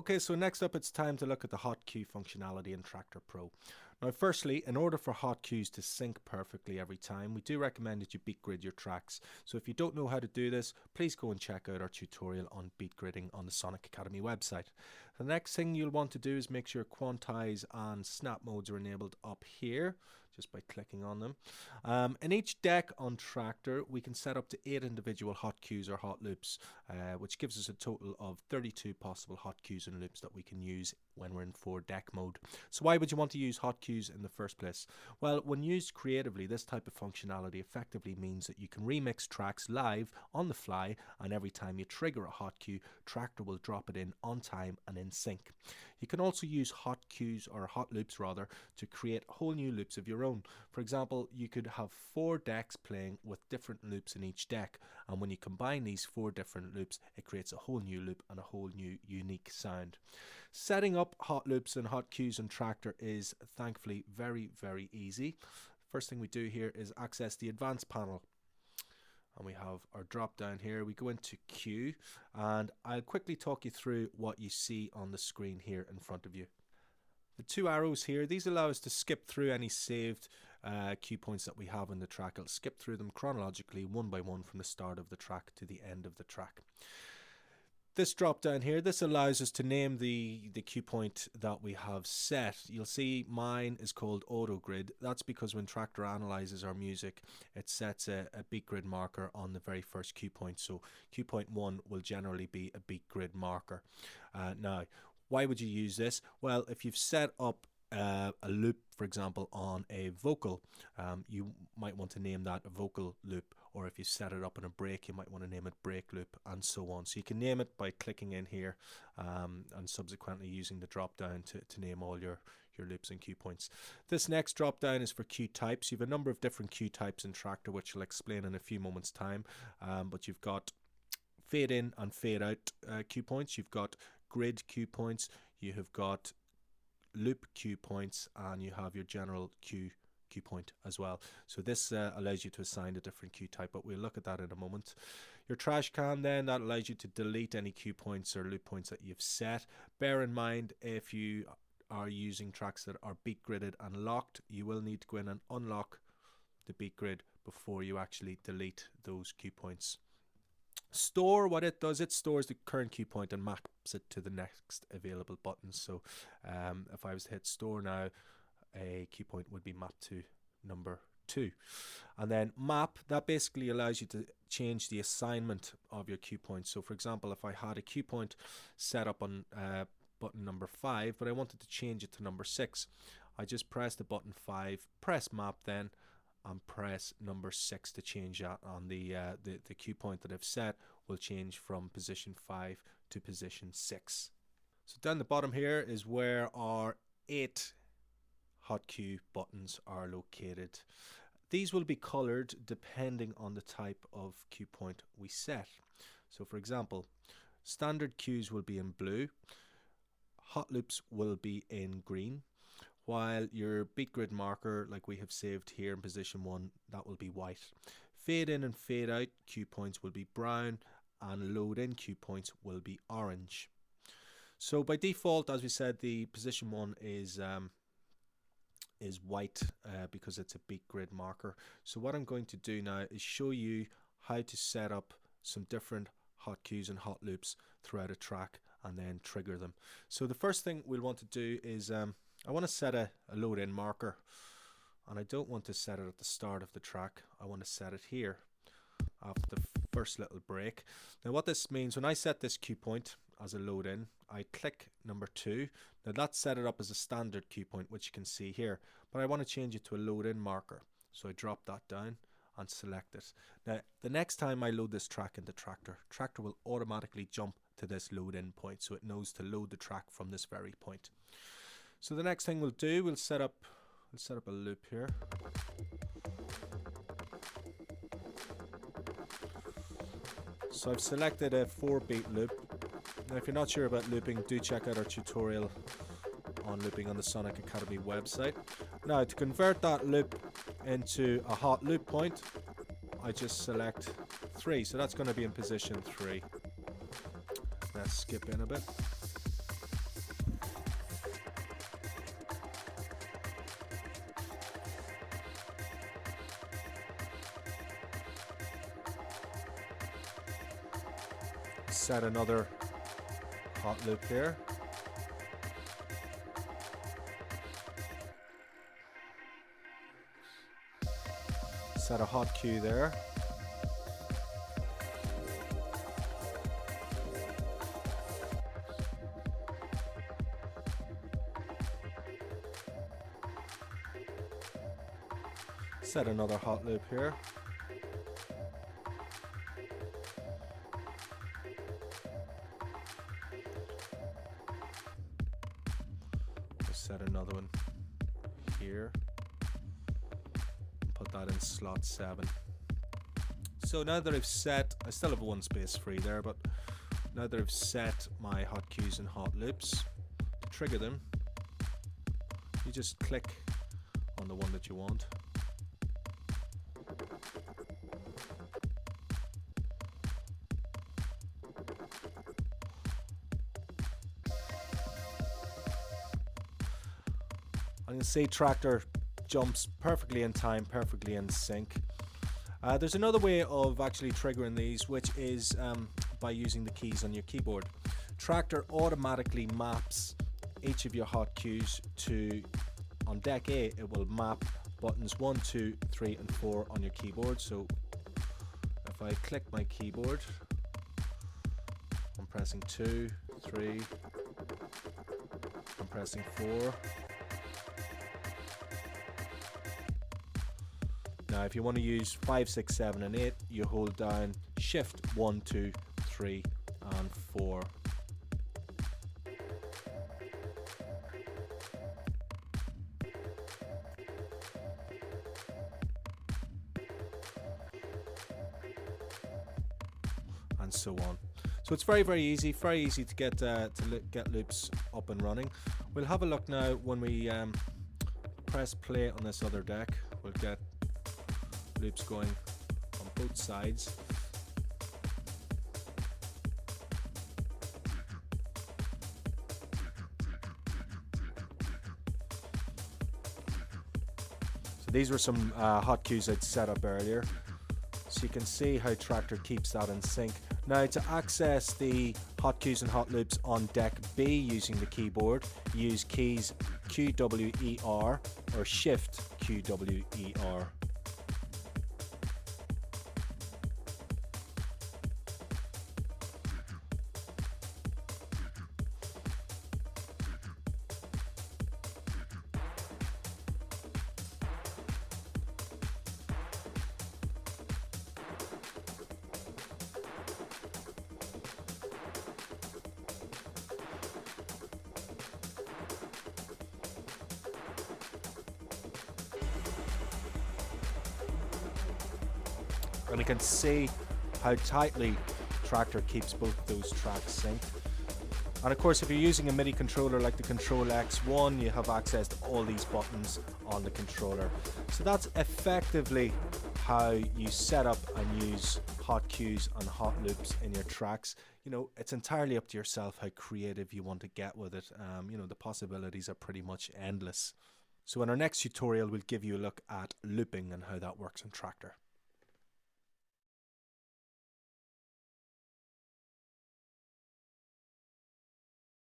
Okay, so next up it's time to look at the hotkey functionality in Traktor Pro. Now firstly, in order for hotkeys to sync perfectly every time, we do recommend that you beat grid your tracks. So if you don't know how to do this, please go and check out our tutorial on beat gridding on the Sonic Academy website. The next thing you'll want to do is make sure quantize and snap modes are enabled up here, just by clicking on them. In each deck on Traktor, we can set up to 8 individual hot cues or hot loops, which gives us a total of 32 possible hot cues and loops that we can use when we're in 4-deck mode. So why would you want to use hot cues in the first place? Well, when used creatively, this type of functionality effectively means that you can remix tracks live on the fly, and every time you trigger a hot cue, Traktor will drop it in on time and in sync. You can also use hot cues, or hot loops rather, to create whole new loops of your own. For example, you could have 4 decks playing with different loops in each deck, and when you combine these 4 different loops, it creates a whole new loop and a whole new unique sound. Setting up hot loops and hot cues in Traktor is thankfully very easy. First thing we do here is access the advanced panel, and we have our drop down here. We go into cue, and I'll quickly talk you through what you see on the screen here in front of you. The 2 arrows here, these allow us to skip through any saved cue points that we have in the track. It'll skip through them chronologically one by one from the start of the track to the end of the track. This drop down here, this allows us to name the cue point that we have set. You'll see mine is called Auto Grid. That's because when Traktor analyzes our music, it sets a beat grid marker on the very first cue point. So cue point 1 will generally be a beat grid marker. Now, why would you use this? Well, if you've set up a loop, for example, on a vocal, you might want to name that a vocal loop, or if you set it up in a break, you might want to name it break loop, and so on. So you can name it by clicking in here, and subsequently using the drop down to name all your loops and cue points. This next drop down is for cue types. You have a number of different cue types in Traktor, which I'll explain in a few moments time, but you've got fade in and fade out cue points, you've got grid cue points, you have got loop cue points, and you have your general cue point as well. So this allows you to assign a different cue type, but we'll look at that in a moment. Your trash can, then, that allows you to delete any cue points or loop points that you've set. Bear in mind, if you are using tracks that are beat gridded and locked, you will need to go in and unlock the beat grid before you actually delete those cue points. Store, what it does, it stores the current cue point and maps it to the next available button. So if I was to hit store now, a cue point would be mapped to number 2. And then map, that basically allows you to change the assignment of your cue points. So for example, if I had a cue point set up on button number 5, but I wanted to change it to number 6, I just press the button 5, press map then, and press number 6 to change that on the cue point that I've set will change from position 5 to position 6. So down the bottom here is where our 8 hot cue buttons are located. These will be colored depending on the type of cue point we set. So for example, standard cues will be in blue, hot loops will be in green, while your beat grid marker, like we have saved here in position 1, that will be white. Fade in and fade out cue points will be brown, and load in cue points will be orange. So by default, as we said, the position 1 is white because it's a beat grid marker. So what I'm going to do now is show you how to set up some different hot cues and hot loops throughout a track and then trigger them. So the first thing we'll want to do is I want to set a load in marker, and I don't want to set it at the start of the track. I want to set it here after the first little break. Now what this means, when I set this cue point as a load in, I click number 2. Now that's set it up as a standard cue point, which you can see here, but I want to change it to a load in marker. So I drop that down and select it. Now the next time I load this track into Traktor will automatically jump to this load in point, so it knows to load the track from this very point. So the next thing we'll do, we'll set up a loop here. So I've selected a 4-beat loop. Now if you're not sure about looping, do check out our tutorial on looping on the Sonic Academy website. Now to convert that loop into a hot loop point, I just select 3. So that's going to be in position 3. Let's skip in a bit. Set another hot loop here. Set a hot cue there. Set another hot loop here. Set another one here. Put that in slot 7. So now that I've set, I still have one space free there, but now that I've set my hot cues and hot loops, to trigger them, you just click on the one that you want. I can see Traktor jumps perfectly in time, perfectly in sync. There's another way of actually triggering these, which is by using the keys on your keyboard. Traktor automatically maps each of your hot cues to, on deck A, it will map buttons 1, 2, 3 and 4 on your keyboard. So if I click my keyboard, I'm pressing 2, 3, I'm pressing 4. Now if you want to use 5, 6, 7 and 8, you hold down Shift 1, 2, 3 and 4. And so on. So it's very easy to get loops up and running. We'll have a look now when we press play on this other deck. We'll get loops going on both sides. So these were some hot cues I'd set up earlier. So you can see how Traktor keeps that in sync. Now to access the hot cues and hot loops on deck B using the keyboard, use keys QWER or Shift QWER. And you can see how tightly Traktor keeps both those tracks synced. And of course, if you're using a MIDI controller like the Control X1, you have access to all these buttons on the controller. So that's effectively how you set up and use hot cues and hot loops in your tracks. You know, it's entirely up to yourself how creative you want to get with it. You know, the possibilities are pretty much endless. So in our next tutorial, we'll give you a look at looping and how that works in Traktor.